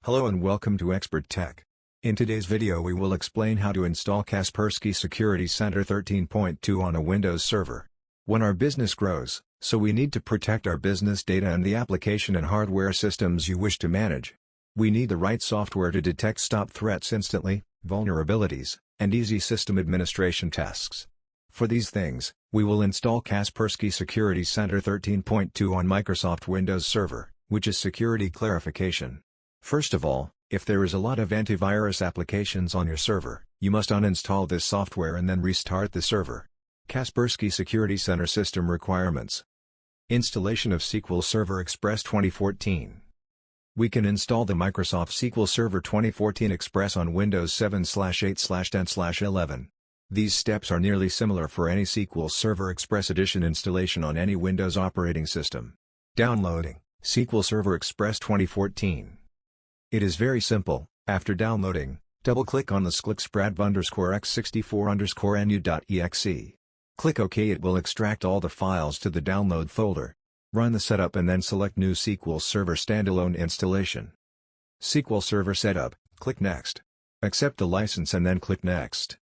Hello and welcome to Expert Tech. In today's video we will explain how to install Kaspersky Security Center 13.2 on a Windows server. When our business grows, so we need to protect our business data and the application and hardware systems you wish to manage. We need the right software to detect stop threats instantly, vulnerabilities, and easy system administration tasks. For these things, we will install Kaspersky Security Center 13.2 on Microsoft Windows Server, which is security clarification. First of all, if there is a lot of antivirus applications on your server, you must uninstall this software and then restart the server. Kaspersky Security Center System Requirements. Installation of SQL Server Express 2014. We can install the Microsoft SQL Server 2014 Express on Windows 7/8/10/11. These steps are nearly similar for any SQL Server Express Edition installation on any Windows operating system. Downloading SQL Server Express 2014. It is very simple. After downloading, double-click on the /x64_x64_nu.exe. Click OK. It will extract all the files to the download folder. Run the setup and then select New SQL Server Standalone Installation. SQL Server Setup, click Next. Accept the license and then click Next.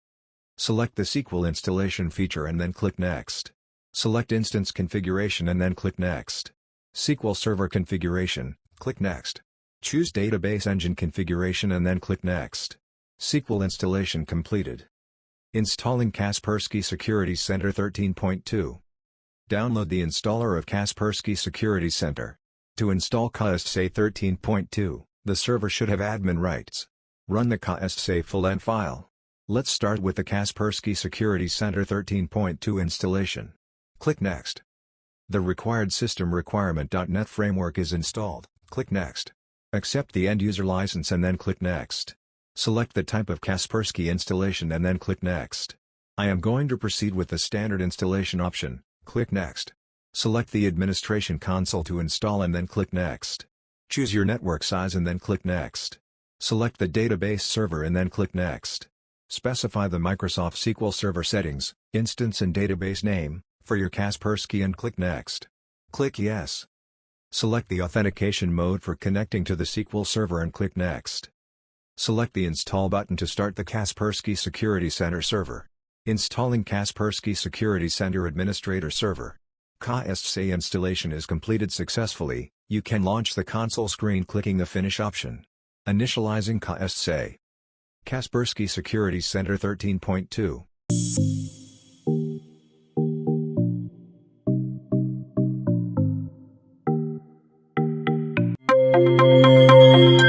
Select the SQL installation feature and then click Next. Select Instance Configuration and then click Next. SQL Server Configuration, click Next. Choose Database Engine Configuration and then click Next. SQL installation completed. Installing Kaspersky Security Center 13.2. Download the installer of Kaspersky Security Center. To install Kaspersky 13.2, the server should have admin rights. Run the Kaspersky full file. Let's start with the Kaspersky Security Center 13.2 installation. Click Next. The required system requirement.NET framework is installed, click Next. Accept the end-user license and then click Next. Select the type of Kaspersky installation and then click Next. I am going to proceed with the standard installation option, click Next. Select the administration console to install and then click Next. Choose your network size and then click Next. Select the database server and then click Next. Specify the Microsoft SQL Server settings, instance and database name, for your Kaspersky and click Next. Click Yes. Select the authentication mode for connecting to the SQL Server and click Next. Select the Install button to start the Kaspersky Security Center server. Installing Kaspersky Security Center Administrator Server. Kaspersky installation is completed successfully. You can launch the console screen clicking the Finish option. Initializing Kaspersky. Kaspersky Security Center 13.2.